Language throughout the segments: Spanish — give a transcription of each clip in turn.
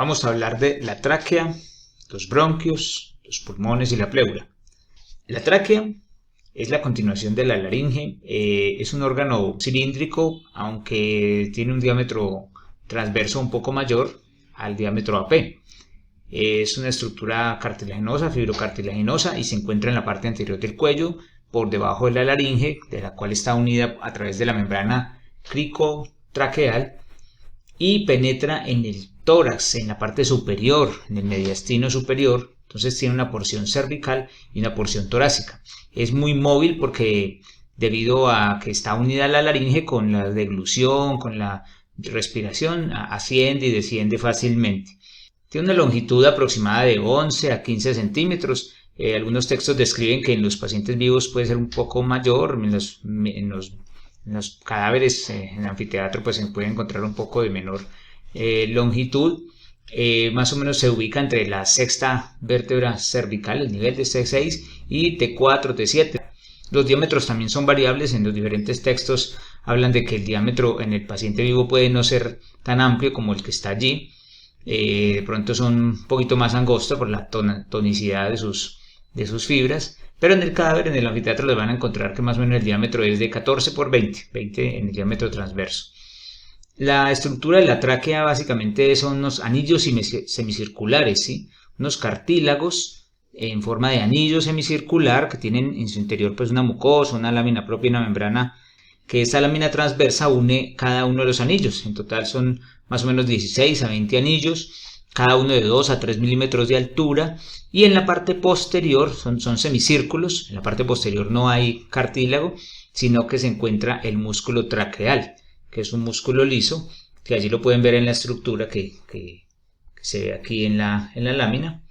Vamos a hablar de la tráquea, los bronquios, los pulmones y la pleura. La tráquea es la continuación de la laringe, es un órgano cilíndrico, aunque tiene un diámetro transverso un poco mayor al diámetro AP. Es una estructura cartilaginosa, fibrocartilaginosa, y se encuentra en la parte anterior del cuello, por debajo de la laringe, de la cual está unida a través de la membrana cricotraqueal, y penetra en el tórax, en la parte superior, en el mediastino superior. Entonces tiene una porción cervical y una porción torácica. Es muy móvil porque debido a que está unida a la laringe, con la deglución, con la respiración, asciende y desciende fácilmente. Tiene una longitud aproximada de 11 a 15 centímetros. Algunos textos describen que en los pacientes vivos puede ser un poco mayor, en los cadáveres en el anfiteatro pues se puede encontrar un poco de menor longitud. Más o menos se ubica entre la sexta vértebra cervical, el nivel de T6 y T4, T7. Los diámetros también son variables. En los diferentes textos hablan de que el diámetro en el paciente vivo puede no ser tan amplio como el que está allí. De pronto son un poquito más angostos por la tonicidad de sus fibras, pero en el cadáver, en el anfiteatro, les van a encontrar que más o menos el diámetro es de 14 por 20 en el diámetro transverso. La estructura de la tráquea básicamente son unos anillos semicirculares, ¿sí? Unos cartílagos en forma de anillo semicircular que tienen en su interior pues una mucosa, una lámina propia y una membrana, que esta lámina transversa une cada uno de los anillos. En total son más o menos 16 a 20 anillos, cada uno de 2 a 3 milímetros de altura, y en la parte posterior son semicírculos. En la parte posterior no hay cartílago, sino que se encuentra el músculo traqueal, que es un músculo liso, que allí lo pueden ver en la estructura que se ve aquí en la lámina,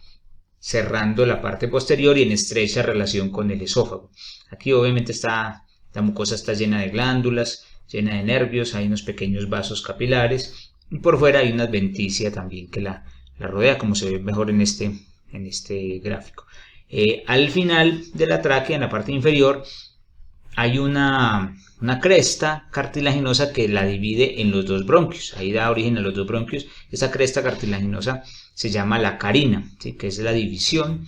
cerrando la parte posterior y en estrecha relación con el esófago. Aquí obviamente la mucosa está llena de glándulas, llena de nervios, hay unos pequeños vasos capilares, y por fuera hay una adventicia también que la rodea, como se ve mejor en este gráfico. Al final de la tráquea, en la parte inferior, hay una cresta cartilaginosa que la divide en los dos bronquios. Ahí da origen a los dos bronquios. Esa cresta cartilaginosa se llama la carina, ¿sí? Que es la división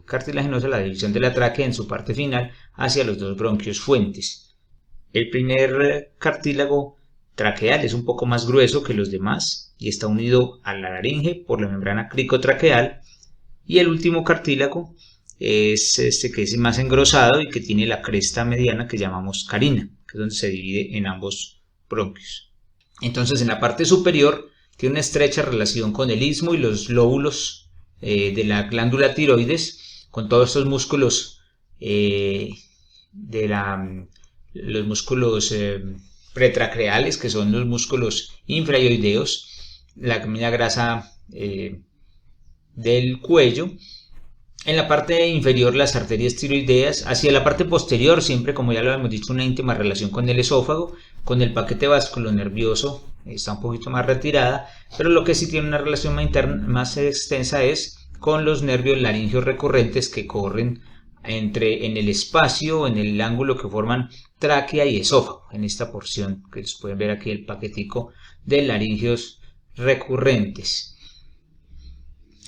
cartilaginosa, la división de la tráquea en su parte final hacia los dos bronquios fuentes. El primer cartílago traqueal es un poco más grueso que los demás y está unido a la laringe por la membrana cricotraqueal, y el último cartílago es este que es más engrosado y que tiene la cresta mediana que llamamos carina, que es donde se divide en ambos bronquios. Entonces en la parte superior tiene una estrecha relación con el istmo y los lóbulos de la glándula tiroides, con todos estos músculos los músculos pretracreales, que son los músculos infraioideos, la camina grasa del cuello. En la parte inferior las arterias tiroideas. Hacia la parte posterior, siempre, como ya lo hemos dicho, una íntima relación con el esófago, con el paquete vasculonervioso está un poquito más retirada, pero lo que sí tiene una relación más extensa es con los nervios laringeos recurrentes que corren en el espacio, en el ángulo que forman tráquea y esófago, en esta porción que les pueden ver aquí, el paquetico de laringeos recurrentes.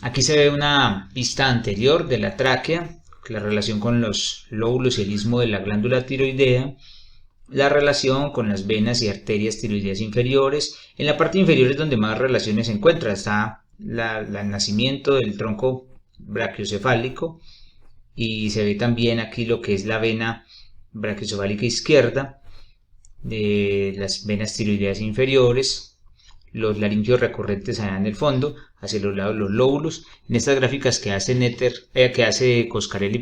Aquí se ve una vista anterior de la tráquea, la relación con los lóbulos y el istmo de la glándula tiroidea, la relación con las venas y arterias tiroideas inferiores. En la parte inferior es donde más relaciones se encuentran. Está el nacimiento del tronco brachiocefálico, y se ve también aquí lo que es la vena brachiocefálica izquierda, de las venas tiroideas inferiores, los laringeos recurrentes allá en el fondo, hacia los lados los lóbulos. En estas gráficas que hace Coscarelli,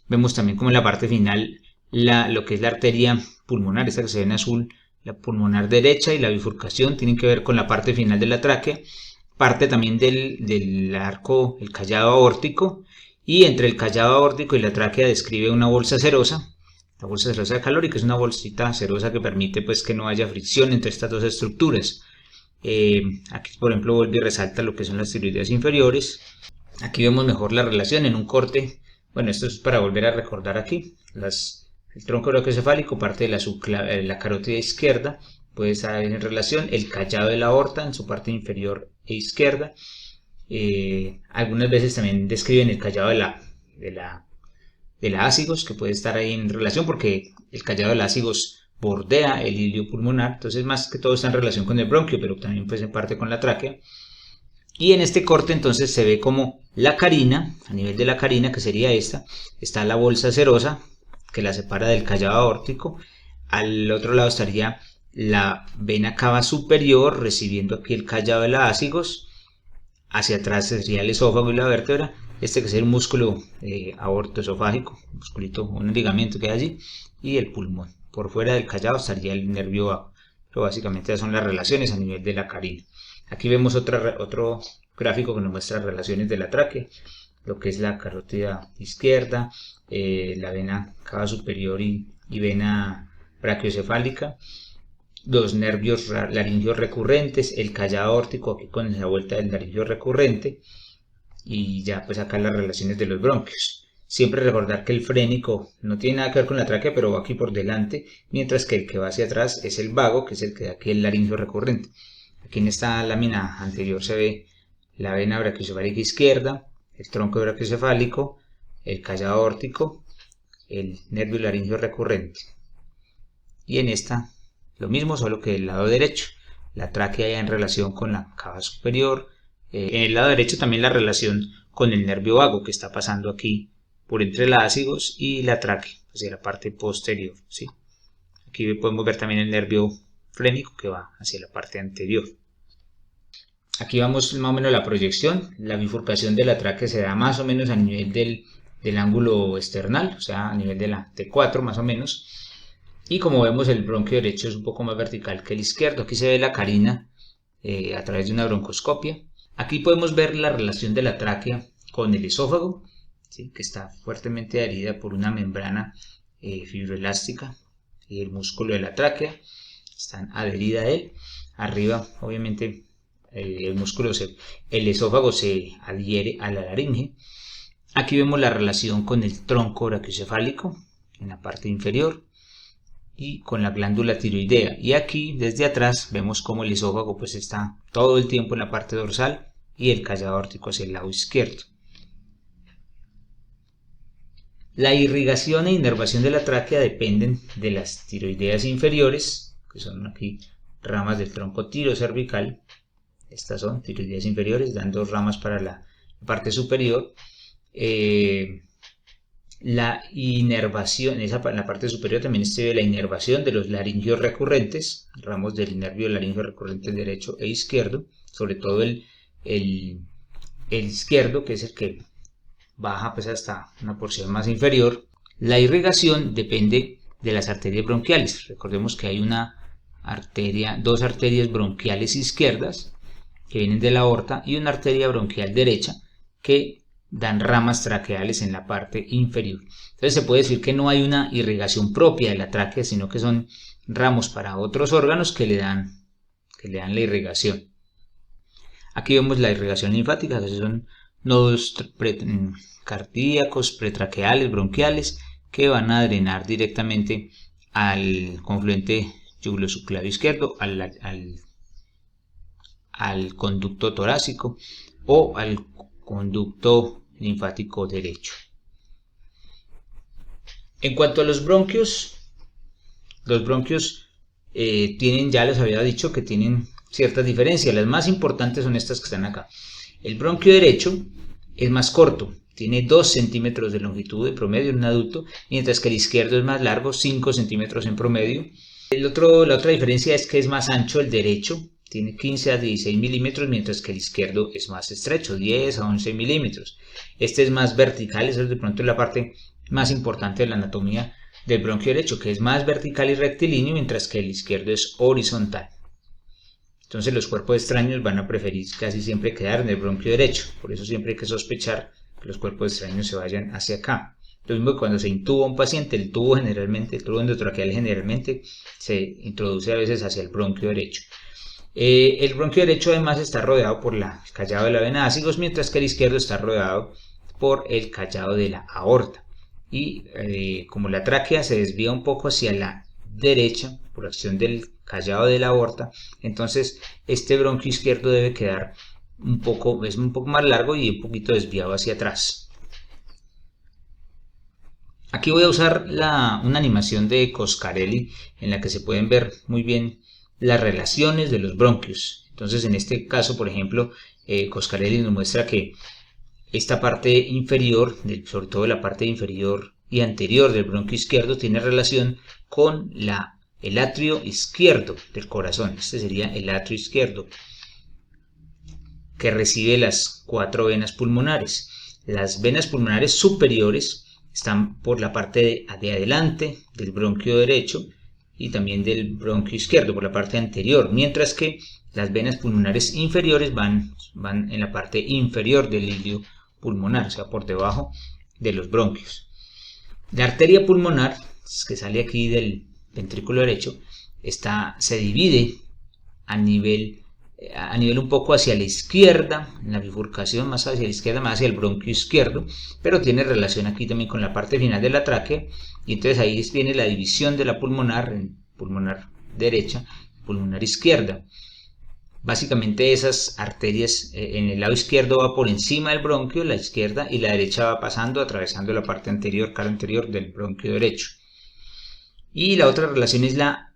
vemos también como en la parte final lo que es la arteria pulmonar, esta que se ve en azul, la pulmonar derecha, y la bifurcación tienen que ver con la parte final de la tráquea, parte también del arco, el callado aórtico, y entre el callado aórtico y la tráquea describe una bolsa serosa, la bolsa serosa de Calori, que es una bolsita serosa que permite pues que no haya fricción entre estas dos estructuras. Aquí por ejemplo vuelve y resalta lo que son las tiroideas inferiores. Aquí vemos mejor la relación en un corte. Bueno, esto es para volver a recordar aquí el tronco brachiocefálico, parte de la carótida izquierda, puede estar en relación, el callado de la aorta en su parte inferior e izquierda. Algunas veces también describen el callado de la ácigos, que puede estar ahí en relación porque el callado de la ácigos bordea el hilio pulmonar, entonces más que todo está en relación con el bronquio, pero también pues en parte con la tráquea. Y en este corte entonces se ve como la carina, a nivel de la carina, que sería esta, está la bolsa serosa que la separa del callado aórtico. Al otro lado estaría la vena cava superior recibiendo aquí el callado de la ácigos. Hacia atrás sería el esófago y la vértebra. Este que es el músculo aortoesofágico, musculito, un ligamento que hay allí, y el pulmón. Por fuera del callado estaría el nervio vago. Pero básicamente esas son las relaciones a nivel de la carina. Aquí vemos otro gráfico que nos muestra relaciones de la tráquea, lo que es la carótida izquierda, la vena cava superior y vena brachiocefálica, los nervios laringeos recurrentes, el callado aórtico aquí con la vuelta del laringeo recurrente, y ya pues acá las relaciones de los bronquios. Siempre recordar que el frénico no tiene nada que ver con la tráquea, pero va aquí por delante, mientras que el que va hacia atrás es el vago, que es el que da aquí el laringeo recurrente. Aquí en esta lámina anterior se ve la vena brachiocefálica izquierda, el tronco brachiocefálico, el callado aórtico, el nervio laringeo recurrente. Y en esta lo mismo, solo que del lado derecho, la tráquea ya en relación con la cava superior. En el lado derecho también la relación con el nervio vago que está pasando aquí por entre la ácigos y la tráquea, hacia la parte posterior, ¿sí? Aquí podemos ver también el nervio frénico que va hacia la parte anterior. Aquí vamos más o menos la proyección. La bifurcación de la tráquea se da más o menos a nivel del ángulo external, o sea, a nivel de la T4 más o menos. Y como vemos, el bronquio derecho es un poco más vertical que el izquierdo. Aquí se ve la carina a través de una broncoscopia. Aquí podemos ver la relación de la tráquea con el esófago, ¿sí? Que está fuertemente adherida por una membrana fibroelástica, y el músculo de la tráquea está adherida a él. Arriba, obviamente, el esófago se adhiere a la laringe. Aquí vemos la relación con el tronco brachiocefálico en la parte inferior y con la glándula tiroidea, y aquí desde atrás vemos como el esófago pues está todo el tiempo en la parte dorsal y el callado aórtico hacia el lado izquierdo. La irrigación e inervación de la tráquea dependen de las tiroideas inferiores, que son aquí ramas del tronco tirocervical. Estas son tiroideas inferiores, dan dos ramas para la parte superior. La inervación, en la parte superior también se ve la inervación de los laringeos recurrentes, ramos del nervio laringeo recurrente derecho e izquierdo, sobre todo el izquierdo, que es el que baja pues hasta una porción más inferior. La irrigación depende de las arterias bronquiales. Recordemos que hay dos arterias bronquiales izquierdas que vienen de la aorta y una arteria bronquial derecha que dan ramas traqueales en la parte inferior. Entonces se puede decir que no hay una irrigación propia de la tráquea, sino que son ramos para otros órganos que le dan la irrigación. Aquí vemos la irrigación linfática, que son nodos cardíacos, pretraqueales, bronquiales, que van a drenar directamente al confluente yugulosubclavio izquierdo, al conducto torácico o al conducto linfático derecho. En cuanto a los bronquios tienen, ya les había dicho que tienen ciertas diferencias. Las más importantes son estas que están acá. El bronquio derecho es más corto, tiene 2 centímetros de longitud de promedio en un adulto, mientras que el izquierdo es más largo, 5 centímetros en promedio. La otra diferencia es que es más ancho el derecho, tiene 15 a 16 milímetros, mientras que el izquierdo es más estrecho, 10 a 11 milímetros. Este es más vertical, esa es de pronto la parte más importante de la anatomía del bronquio derecho, que es más vertical y rectilíneo, mientras que el izquierdo es horizontal. Entonces los cuerpos extraños van a preferir casi siempre quedar en el bronquio derecho, por eso siempre hay que sospechar que los cuerpos extraños se vayan hacia acá. Lo mismo que cuando se intuba a un paciente, el tubo endotraqueal generalmente se introduce a veces hacia el bronquio derecho. El bronquio derecho además está rodeado por el callado de la vena ácigos, mientras que el izquierdo está rodeado por el callado de la aorta. Y como la tráquea se desvía un poco hacia la derecha por acción del callado de la aorta. Entonces este bronquio izquierdo debe quedar un poco más largo y un poquito desviado hacia atrás. Aquí voy a usar una animación de Coscarelli en la que se pueden ver muy bien las relaciones de los bronquios. Entonces en este caso, por ejemplo, Coscarelli nos muestra que esta parte inferior, sobre todo la parte inferior y anterior del bronquio izquierdo, tiene relación con el atrio izquierdo del corazón. Este sería el atrio izquierdo, que recibe las 4 venas pulmonares. Las venas pulmonares superiores están por la parte de adelante del bronquio derecho y también del bronquio izquierdo por la parte anterior, mientras que las venas pulmonares inferiores van en la parte inferior del hilio pulmonar, o sea, por debajo de los bronquios. La arteria pulmonar, que sale aquí del ventrículo derecho, se divide a nivel un poco hacia la izquierda, en la bifurcación más hacia la izquierda, más hacia el bronquio izquierdo, pero tiene relación aquí también con la parte final de la tráquea, y entonces ahí viene la división de la pulmonar, en pulmonar derecha, pulmonar izquierda. Básicamente esas arterias en el lado izquierdo va por encima del bronquio, la izquierda, y la derecha va pasando, atravesando la parte anterior, cara anterior del bronquio derecho. Y la otra relación es la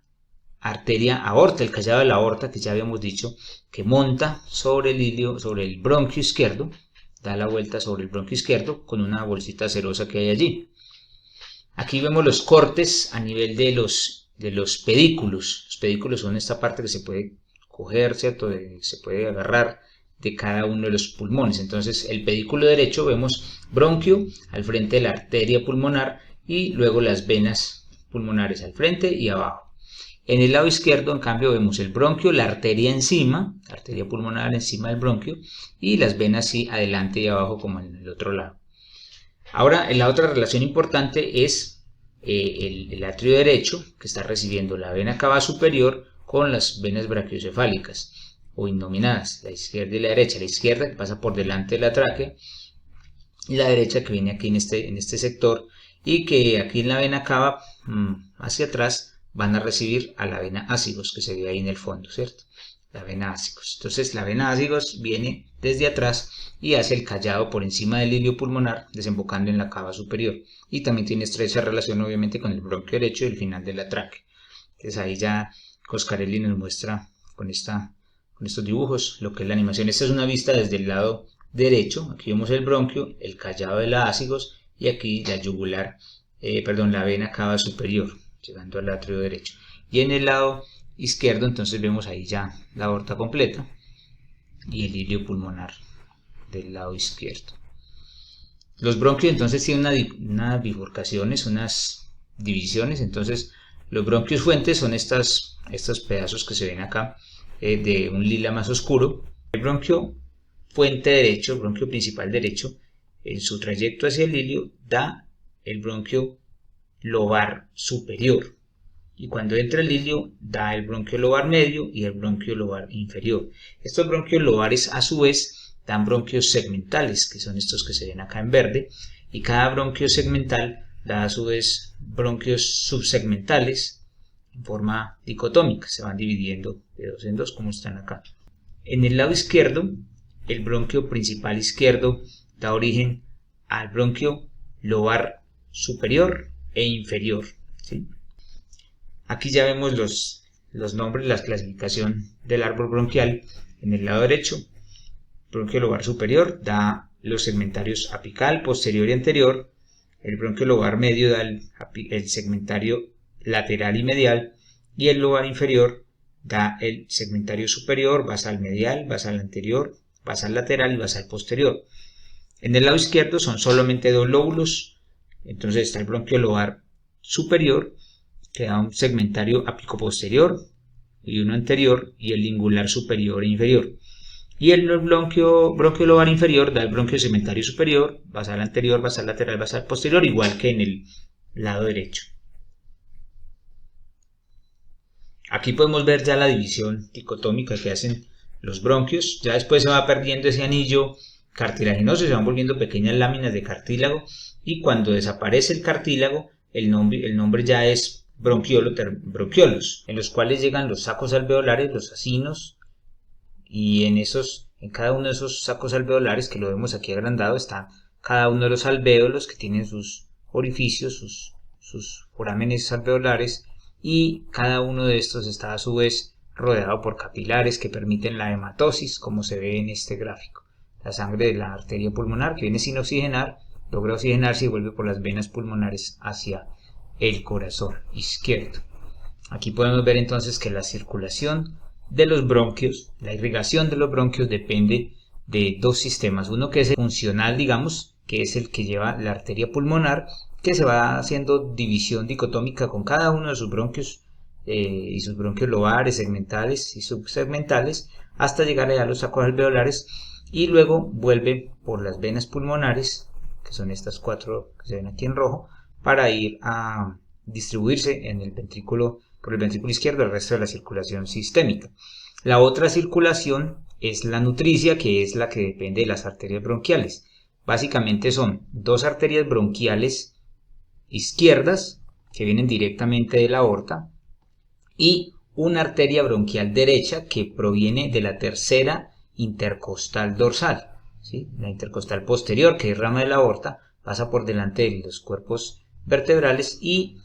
arteria aorta, el callado de la aorta, que ya habíamos dicho, que monta sobre el hilio, sobre el bronquio izquierdo, da la vuelta sobre el bronquio izquierdo con una bolsita cerosa que hay allí. Aquí vemos los cortes a nivel de los pedículos. Los pedículos son esta parte que se puede coger, ¿cierto? Se puede agarrar de cada uno de los pulmones. Entonces, el pedículo derecho vemos bronquio al frente de la arteria pulmonar y luego las venas pulmonares al frente y abajo. En el lado izquierdo, en cambio, vemos el bronquio, la arteria encima, la arteria pulmonar encima del bronquio, y las venas sí adelante y abajo como en el otro lado. Ahora, la otra relación importante es el atrio derecho, que está recibiendo la vena cava superior con las venas brachiocefálicas o innominadas, la izquierda y la derecha. La izquierda que pasa por delante de la tráquea y la derecha que viene aquí en este sector, y que aquí en la vena cava hacia atrás van a recibir a la vena ácigos que se ve ahí en el fondo, ¿cierto? La vena ácigos. Entonces la vena ácigos viene desde atrás y hace el callado por encima del hilio pulmonar, desembocando en la cava superior. Y también tiene estrecha relación obviamente con el bronquio derecho y el final de la tráquea. Entonces ahí ya Coscarelli nos muestra con estos dibujos lo que es la animación. Esta es una vista desde el lado derecho. Aquí vemos el bronquio, el callado de la ácigos y aquí la yugular, la vena cava superior, llegando al atrio derecho. Y en el lado izquierdo entonces vemos ahí ya la aorta completa y el hilio pulmonar del lado izquierdo. Los bronquios entonces tienen unas bifurcaciones, unas divisiones. Entonces los bronquios fuentes son estos pedazos que se ven acá, de un lila más oscuro. El bronquio fuente derecho, el bronquio principal derecho, en su trayecto hacia el hilio da el bronquio lobar superior, y cuando entra el hilio da el bronquio lobar medio y el bronquio lobar inferior. Estos bronquios lobares a su vez dan bronquios segmentales, que son estos que se ven acá en verde, y cada bronquio segmental da a su vez bronquios subsegmentales en forma dicotómica, se van dividiendo de dos en dos como están acá. En el lado izquierdo, el bronquio principal izquierdo da origen al bronquio lobar superior e inferior, ¿sí? Aquí ya vemos los nombres, la clasificación del árbol bronquial. En el lado derecho, bronquio lobar superior da los segmentarios apical, posterior y anterior. El bronquio lobar medio da el segmentario lateral y medial, y el lobar inferior da el segmentario superior, basal medial, basal anterior, basal lateral y basal posterior. En el lado izquierdo son solamente dos lóbulos. Entonces está el bronquio lobar superior, que da un segmentario apicoposterior y uno anterior, y el lingular superior e inferior. Y el bronquio lobar inferior da el bronquio segmentario superior, basal anterior, basal lateral, basal posterior, igual que en el lado derecho. Aquí podemos ver ya la división dicotómica que hacen los bronquios. Ya después se va perdiendo ese anillo cartilaginoso, se van volviendo pequeñas láminas de cartílago, y cuando desaparece el cartílago, el nombre ya es bronquiolos, en los cuales llegan los sacos alveolares, los acinos, y en cada uno de esos sacos alveolares, que lo vemos aquí agrandado, está cada uno de los alvéolos que tienen sus orificios, sus forámenes alveolares, y cada uno de estos está a su vez rodeado por capilares que permiten la hematosis, como se ve en este gráfico. La sangre de la arteria pulmonar, que viene sin oxigenar, logra oxigenarse y vuelve por las venas pulmonares hacia el corazón izquierdo. Aquí podemos ver entonces que la circulación de los bronquios, la irrigación de los bronquios, depende de dos sistemas. Uno que es el funcional, digamos, que es el que lleva la arteria pulmonar, que se va haciendo división dicotómica con cada uno de sus bronquios y sus bronquios lobares, segmentales y subsegmentales, hasta llegar a los sacos alveolares, y luego vuelve por las venas pulmonares, que son estas 4 que se ven aquí en rojo, para ir a distribuirse en el ventrículo, por el ventrículo izquierdo, el resto de la circulación sistémica. La otra circulación es la nutricia, que es la que depende de las arterias bronquiales. Básicamente son 2 arterias bronquiales izquierdas que vienen directamente de la aorta y una arteria bronquial derecha que proviene de la tercera intercostal dorsal, ¿sí? La intercostal posterior, que es rama de la aorta, pasa por delante de los cuerpos vertebrales y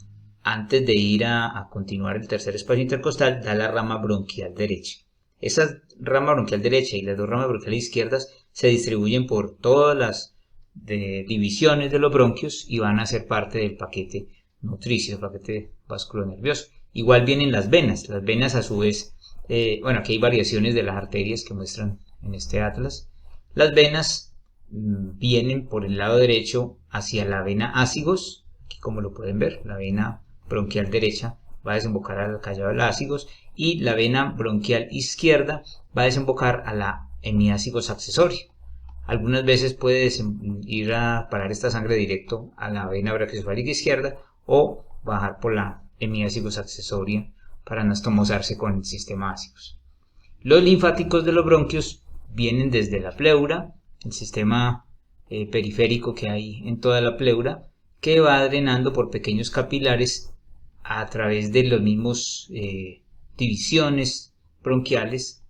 antes de ir a continuar el tercer espacio intercostal da la rama bronquial derecha. Esa rama bronquial derecha y las 2 ramas bronquiales izquierdas se distribuyen por todas las divisiones de los bronquios y van a ser parte del paquete nutricio, el paquete vasculonervioso. Igual vienen las venas a su vez, aquí hay variaciones de las arterias que muestran en este atlas. Las venas vienen por el lado derecho hacia la vena ácigos, aquí como lo pueden ver, la vena bronquial derecha va a desembocar al callado del ácigos y la vena bronquial izquierda va a desembocar a la hemiácigos accesoria. Algunas veces puede ir a parar esta sangre directo a la vena brachiocefálica izquierda o bajar por la hemiácigos accesoria para anastomosarse con el sistema ácigos. Los linfáticos de los bronquios vienen desde la pleura, el sistema periférico que hay en toda la pleura, que va drenando por pequeños capilares a través de los mismos divisiones bronquiales,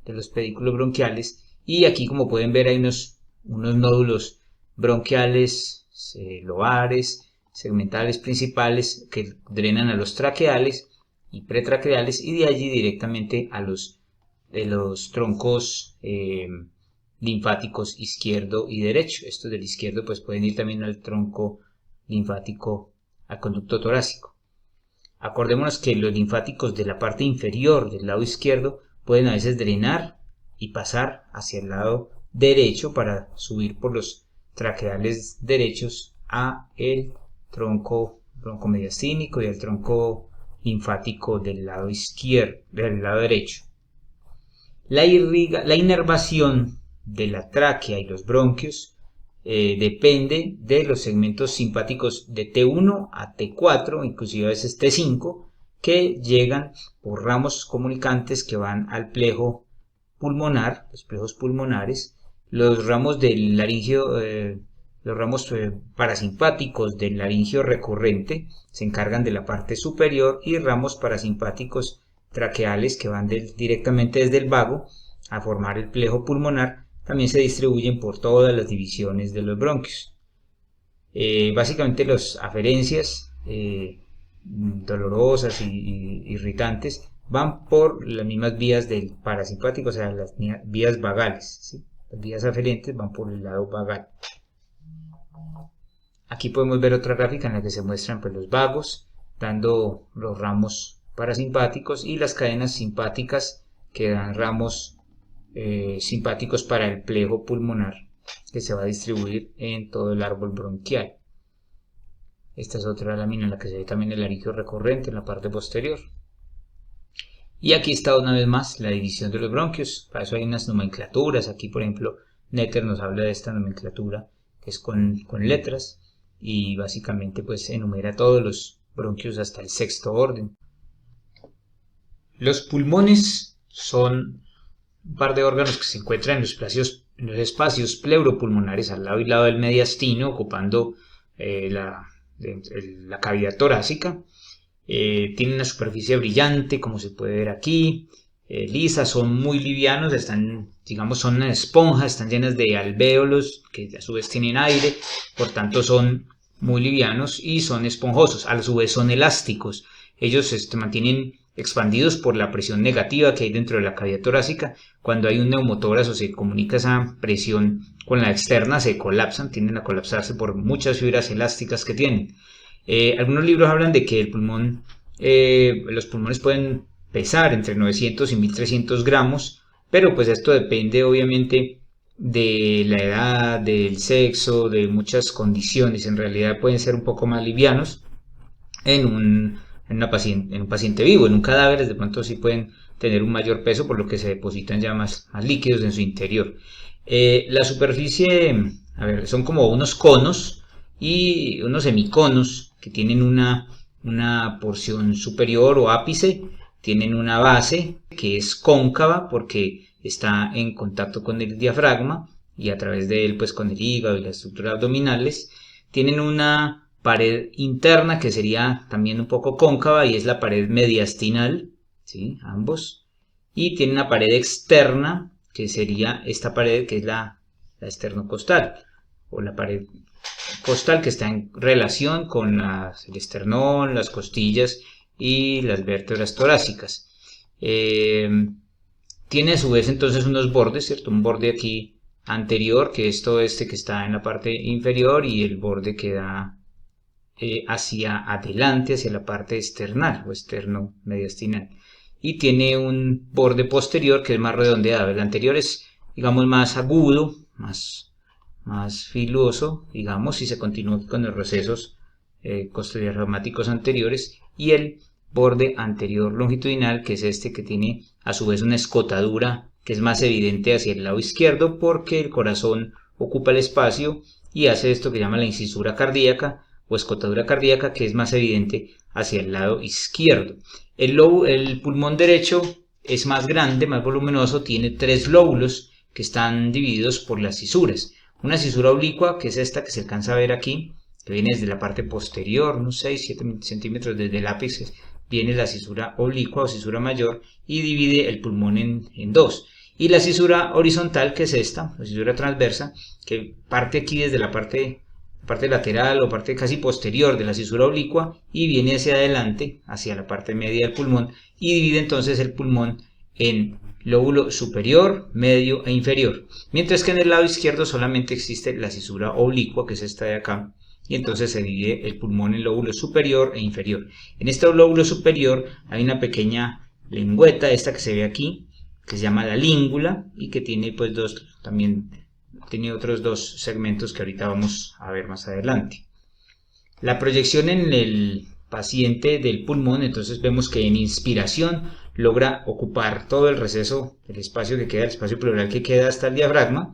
de los pedículos bronquiales, y aquí como pueden ver hay unos nódulos bronquiales, lobares, segmentales principales que drenan a los traqueales y pretraqueales y de allí directamente a los troncos linfáticos izquierdo y derecho. Estos del izquierdo pues pueden ir también al tronco linfático, al conducto torácico. Acordémonos que los linfáticos de la parte inferior del lado izquierdo pueden a veces drenar y pasar hacia el lado derecho para subir por los traqueales derechos a el tronco mediastínico y el tronco linfático del lado izquierdo, del lado derecho. La inervación de la tráquea y los bronquios depende de los segmentos simpáticos de T1 a T4, inclusive a veces T5, que llegan por ramos comunicantes que van al plejo pulmonar, los plejos pulmonares, los ramos del laringio, los ramos parasimpáticos del laringio recurrente se encargan de la parte superior y ramos parasimpáticos traqueales que van directamente desde el vago a formar el plejo pulmonar también se distribuyen por todas las divisiones de los bronquios. Básicamente las aferencias dolorosas y irritantes van por las mismas vías del parasimpático, o sea, las vías vagales, ¿sí? Las vías aferentes van por el lado vagal. Aquí podemos ver otra gráfica en la que se muestran pues, los vagos, dando los ramos parasimpáticos y las cadenas simpáticas que dan ramos simpáticos para el plejo pulmonar que se va a distribuir en todo el árbol bronquial. Esta es otra lámina en la que se ve también el laringio recurrente en la parte posterior. Y aquí está una vez más la división de los bronquios. Para eso hay unas nomenclaturas. Aquí, por ejemplo, Netter nos habla de esta nomenclatura que es con letras y básicamente pues enumera todos los bronquios hasta el 6º orden. Los pulmones son un par de órganos que se encuentran en los espacios pleuropulmonares al lado y lado del mediastino, ocupando la cavidad torácica. tienen una superficie brillante, como se puede ver aquí, lisas, son muy livianos, digamos, son una esponja, están llenas de alvéolos que a su vez tienen aire, por tanto son muy livianos y son esponjosos, a su vez son elásticos. Ellos se mantienen expandidos por la presión negativa que hay dentro de la cavidad torácica. Cuando hay un neumotórax o se comunica esa presión con la externa, se colapsan, tienden a colapsarse por muchas fibras elásticas que tienen. Algunos libros hablan de que los pulmones pueden pesar entre 900 y 1300 gramos, pero pues esto depende obviamente de la edad, del sexo, de muchas condiciones. En realidad pueden ser un poco más livianos en un paciente vivo. En un cadáver de pronto sí pueden tener un mayor peso, por lo que se depositan ya más líquidos en su interior. La superficie, a ver, son como unos conos y unos semiconos que tienen una porción superior o ápice, tienen una base que es cóncava porque está en contacto con el diafragma y a través de él pues con el hígado y las estructuras abdominales. Tienen una pared interna que sería también un poco cóncava y es la pared mediastinal, ¿sí? Ambos. Y tiene una pared externa que sería esta pared que es la esternocostal o la pared costal, que está en relación con el esternón, las costillas y las vértebras torácicas. Tiene a su vez entonces unos bordes, ¿cierto? Un borde aquí anterior, que es todo este que está en la parte inferior, y el borde que da hacia adelante, hacia la parte external o externo-mediastinal. Y tiene un borde posterior que es más redondeado. El anterior es, digamos, más agudo, más filoso, digamos, si se continúa con los recesos costodiafragmáticos anteriores, y el borde anterior longitudinal, que es este que tiene a su vez una escotadura que es más evidente hacia el lado izquierdo porque el corazón ocupa el espacio y hace esto que llama la incisura cardíaca o escotadura cardíaca, que es más evidente hacia el lado izquierdo. El pulmón derecho es más grande, más voluminoso, tiene 3 lóbulos que están divididos por las cisuras. Una cisura oblicua, que es esta que se alcanza a ver aquí, que viene desde la parte posterior, unos 6-7 centímetros desde el ápice, viene la cisura oblicua o cisura mayor y divide el pulmón en dos. Y la cisura horizontal, que es esta, la cisura transversa, que parte aquí desde la parte lateral o parte casi posterior de la cisura oblicua y viene hacia adelante, hacia la parte media del pulmón, y divide entonces el pulmón en lóbulo superior, medio e inferior, mientras que en el lado izquierdo solamente existe la cisura oblicua, que es esta de acá, y entonces se divide el pulmón en lóbulo superior e inferior. En este lóbulo superior hay una pequeña lengüeta, esta que se ve aquí, que se llama la língula y que tiene pues tiene otros 2 segmentos que ahorita vamos a ver más adelante. La proyección en el paciente del pulmón, entonces vemos que en inspiración logra ocupar todo el receso, el espacio que queda, el espacio pleural que queda hasta el diafragma,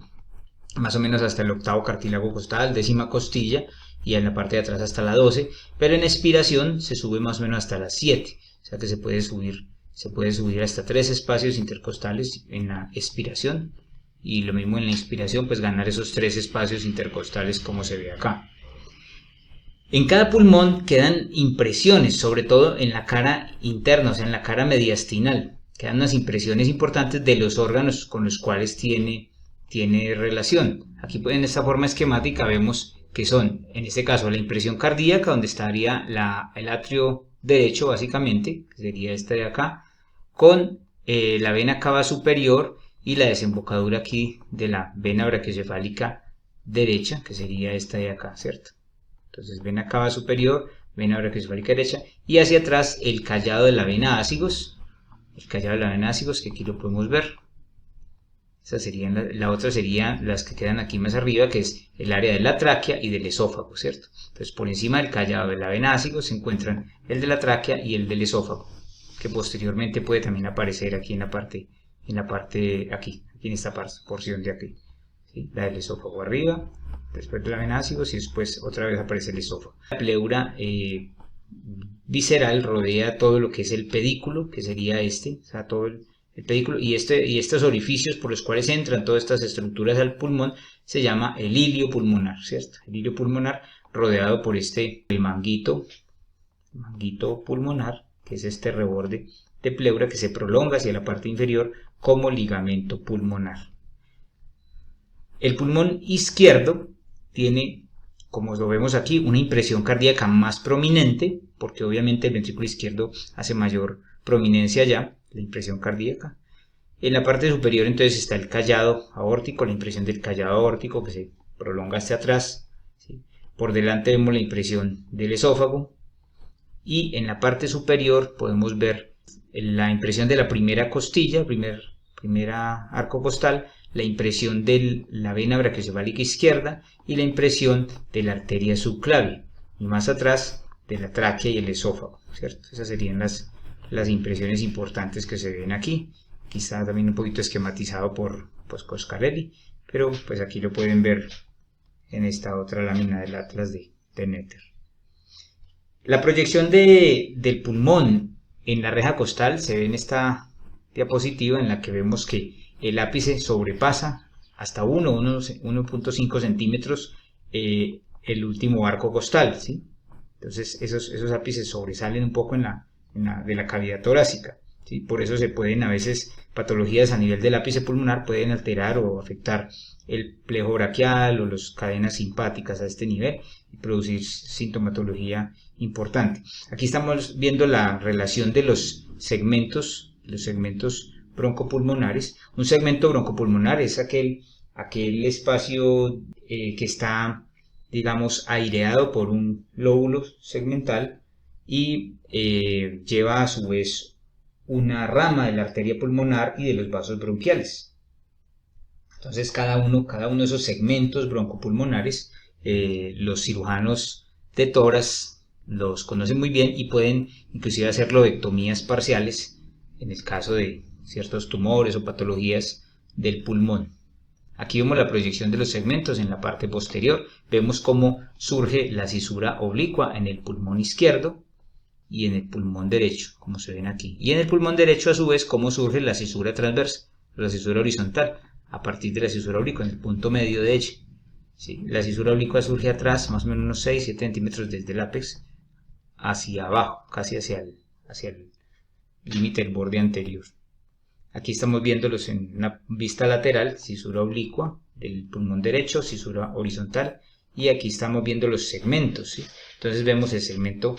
más o menos hasta el 8º cartílago costal, 10ª costilla, y en la parte de atrás hasta la 12, pero en expiración se sube más o menos hasta las 7, o sea que se puede subir hasta 3 espacios intercostales en la expiración, y lo mismo en la inspiración, pues ganar esos 3 espacios intercostales como se ve acá. En cada pulmón quedan impresiones, sobre todo en la cara interna, o sea en la cara mediastinal, quedan unas impresiones importantes de los órganos con los cuales tiene relación. Aquí en esta forma esquemática vemos que son, en este caso, la impresión cardíaca, donde estaría el atrio derecho básicamente, que sería esta de acá, con la vena cava superior y la desembocadura aquí de la vena brachiocefálica derecha, que sería esta de acá, ¿cierto? Entonces vena cava superior, vena brachiocefálica derecha, y hacia atrás el callado de la vena ácigos, que aquí lo podemos ver. La otra serían las que quedan aquí más arriba, que es el área de la tráquea y del esófago, ¿cierto? Entonces por encima del callado de la vena ácigos se encuentran el de la tráquea y el del esófago, que posteriormente puede también aparecer aquí en esta porción de aquí, ¿sí? La del esófago arriba, después de la vena ácigos y después otra vez aparece el esófago. La pleura visceral rodea todo lo que es el pedículo, que sería o sea, todo el pedículo, y estos orificios por los cuales entran todas estas estructuras al pulmón se llama el hilio pulmonar, ¿cierto? El hilio pulmonar rodeado por el manguito manguito pulmonar, que es este reborde de pleura que se prolonga hacia la parte inferior como ligamento pulmonar. El pulmón izquierdo tiene, como lo vemos aquí, una impresión cardíaca más prominente, porque obviamente el ventrículo izquierdo hace mayor prominencia allá, la impresión cardíaca. En la parte superior entonces está el callado aórtico, la impresión del callado aórtico que se prolonga hacia atrás, ¿sí? Por delante vemos la impresión del esófago y en la parte superior podemos ver la impresión de la primera costilla, primera arco costal, la impresión de la vena brachiocefálica izquierda y la impresión de la arteria subclavia y más atrás de la tráquea y el esófago, ¿cierto? Esas serían las impresiones importantes que se ven aquí. Aquí está también un poquito esquematizado por Coscarelli, pero pues aquí lo pueden ver en esta otra lámina del atlas de Netter. La proyección del pulmón en la reja costal se ve en esta diapositiva en la que vemos que el ápice sobrepasa hasta 1.5 centímetros el último arco costal, ¿sí? Entonces esos ápices sobresalen un poco de la cavidad torácica, ¿sí? Por eso se pueden a veces patologías a nivel del ápice pulmonar pueden alterar o afectar el plejo braquial o las cadenas simpáticas a este nivel y producir sintomatología importante. Aquí estamos viendo la relación de los segmentos broncopulmonares. Un segmento broncopulmonar es aquel espacio que está, digamos, aireado por un lóbulo segmental y lleva a su vez una rama de la arteria pulmonar y de los vasos bronquiales. Entonces cada uno de esos segmentos broncopulmonares los cirujanos de tórax los conocen muy bien y pueden inclusive hacer lobectomías parciales en el caso de ciertos tumores o patologías del pulmón. Aquí vemos la proyección de los segmentos en la parte posterior. Vemos cómo surge la cisura oblicua en el pulmón izquierdo y en el pulmón derecho, como se ven aquí. Y en el pulmón derecho, a su vez, cómo surge la cisura transversa, la cisura horizontal, a partir de la cisura oblicua, en el punto medio de ella. ¿Sí? La cisura oblicua surge atrás, más o menos unos 6-7 centímetros desde el ápex, hacia abajo, casi hacia el límite del borde anterior. Aquí estamos viéndolos en una vista lateral, cisura oblicua del pulmón derecho, cisura horizontal, y aquí estamos viendo los segmentos, ¿sí? Entonces vemos el segmento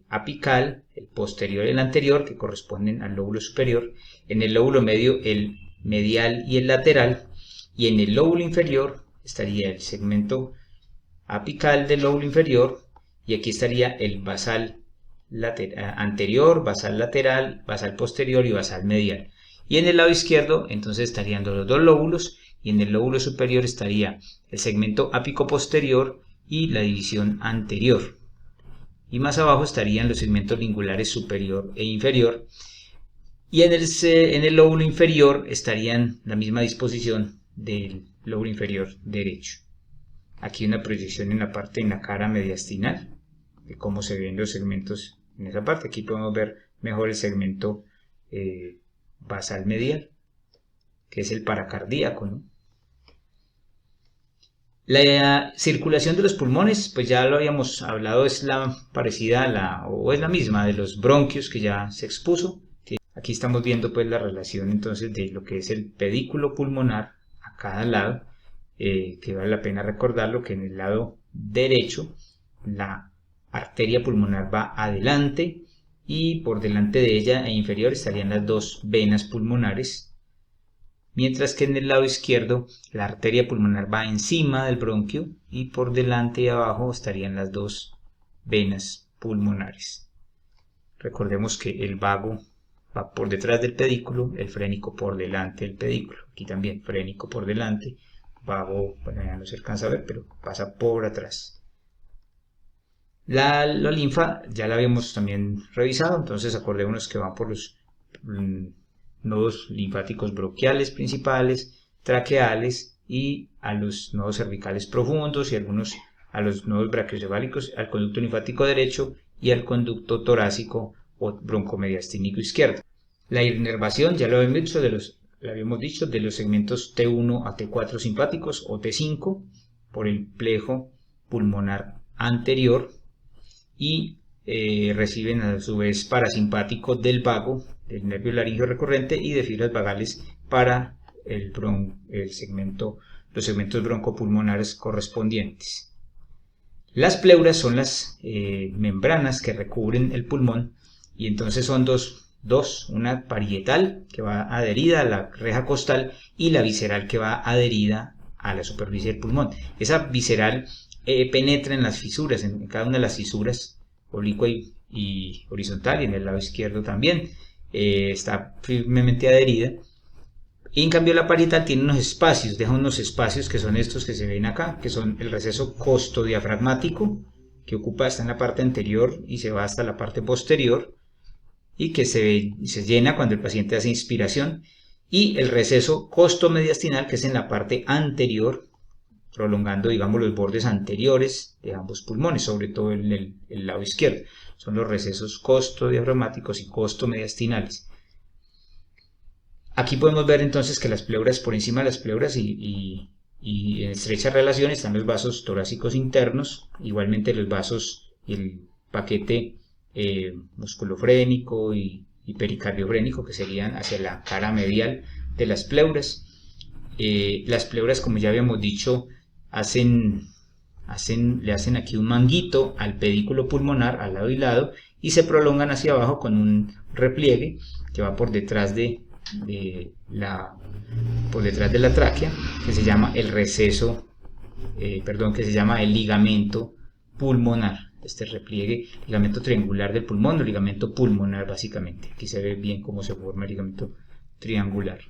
apical, el posterior y el anterior, que corresponden al lóbulo superior, en el lóbulo medio el medial y el lateral, y en el lóbulo inferior estaría el segmento apical del lóbulo inferior, y aquí estaría el basal anterior, basal lateral, basal posterior y basal medial. Y en el lado izquierdo entonces estarían los dos lóbulos, y en el lóbulo superior estaría el segmento ápico posterior y la división anterior. Y más abajo estarían los segmentos lingulares superior e inferior. Y en el lóbulo inferior estarían la misma disposición del lóbulo inferior derecho. Aquí una proyección en la cara mediastinal de cómo se ven los segmentos en esa parte. Aquí podemos ver mejor el segmento basal medial, que es el paracardíaco, ¿no? La circulación de los pulmones, pues ya lo habíamos hablado, es la parecida o es la misma de los bronquios que ya se expuso. Aquí estamos viendo pues la relación entonces de lo que es el pedículo pulmonar a cada lado, que vale la pena recordarlo que en el lado derecho la arteria pulmonar va adelante y por delante de ella e inferior estarían las dos venas pulmonares, mientras que en el lado izquierdo la arteria pulmonar va encima del bronquio y por delante y abajo estarían las dos venas pulmonares. Recordemos que el vago va por detrás del pedículo, el frénico por delante del pedículo. Aquí también frénico por delante, vago, bueno, ya no se alcanza a ver, pero pasa por atrás. La linfa ya la habíamos también revisado, entonces acordémonos que va por los nodos linfáticos bronquiales principales, traqueales y a los nodos cervicales profundos y algunos a los nodos brachiocefálicos, al conducto linfático derecho y al conducto torácico o broncomediastínico izquierdo. La inervación ya lo habíamos dicho de los segmentos T1 a T4 simpáticos o T5 por el plejo pulmonar anterior y reciben a su vez parasimpático del vago, del nervio laríngeo recurrente, y de fibras vagales para los segmentos broncopulmonares correspondientes. Las pleuras son las membranas que recubren el pulmón, y entonces son dos, una parietal que va adherida a la reja costal y la visceral que va adherida a la superficie del pulmón. Esa visceral penetra en las fisuras, en cada una de las fisuras, oblicua y horizontal, y en el lado izquierdo también está firmemente adherida. Y en cambio la parietal tiene unos espacios, deja unos espacios que son estos que se ven acá, que son el receso costodiafragmático, que está en la parte anterior y se va hasta la parte posterior, y que se llena cuando el paciente hace inspiración, y el receso costomediastinal, que es en la parte anterior, prolongando, digamos, los bordes anteriores de ambos pulmones, sobre todo en el lado izquierdo. Son los recesos costodiafragmáticos y costomediastinales. Aquí podemos ver entonces que las pleuras, por encima de las pleuras y en estrecha relación están los vasos torácicos internos, igualmente los vasos y el paquete musculofrénico y pericardiofrénico, que serían hacia la cara medial de las pleuras. Las pleuras, como ya habíamos dicho, le hacen aquí un manguito al pedículo pulmonar al lado y lado, y se prolongan hacia abajo con un repliegue que va por detrás de la tráquea, que se llama el ligamento pulmonar. Este repliegue, ligamento triangular del pulmón o ligamento pulmonar, básicamente. Aquí se ve bien cómo se forma el ligamento triangular.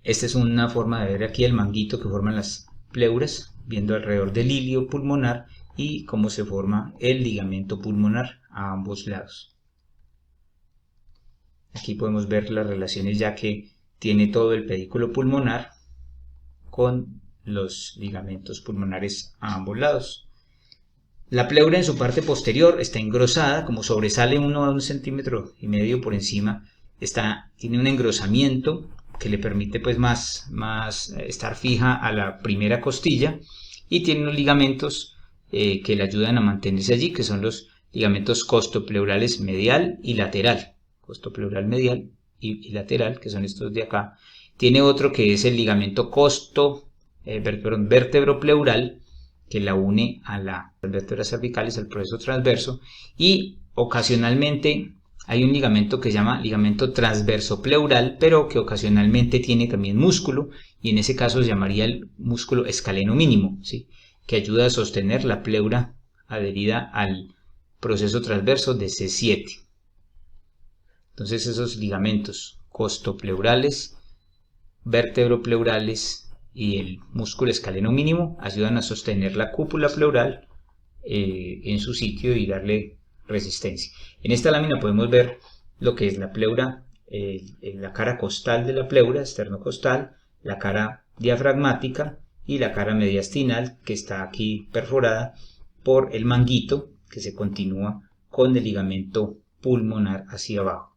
Esta es una forma de ver aquí el manguito que forman las pleuras, viendo alrededor del hilio pulmonar y cómo se forma el ligamento pulmonar a ambos lados. Aquí podemos ver las relaciones ya que tiene todo el pedículo pulmonar con los ligamentos pulmonares a ambos lados. La pleura en su parte posterior está engrosada, como sobresale 1 a 1,5 centímetros por encima, tiene un engrosamiento que le permite pues más estar fija a la primera costilla, y tiene unos ligamentos que le ayudan a mantenerse allí, que son los ligamentos costopleurales medial y lateral. Costopleural medial y lateral, que son estos de acá. Tiene otro que es el ligamento vértebropleural, que la une a las vértebras cervicales, al proceso transverso, y ocasionalmente hay un ligamento que se llama ligamento transverso pleural, pero que ocasionalmente tiene también músculo, y en ese caso se llamaría el músculo escaleno mínimo, ¿sí?, que ayuda a sostener la pleura adherida al proceso transverso de C7. Entonces esos ligamentos costopleurales, vértebropleurales y el músculo escaleno mínimo ayudan a sostener la cúpula pleural en su sitio y darle resistencia. En esta lámina podemos ver lo que es la pleura, la cara costal de la pleura, esternocostal, la cara diafragmática y la cara mediastinal, que está aquí perforada por el manguito que se continúa con el ligamento pulmonar hacia abajo.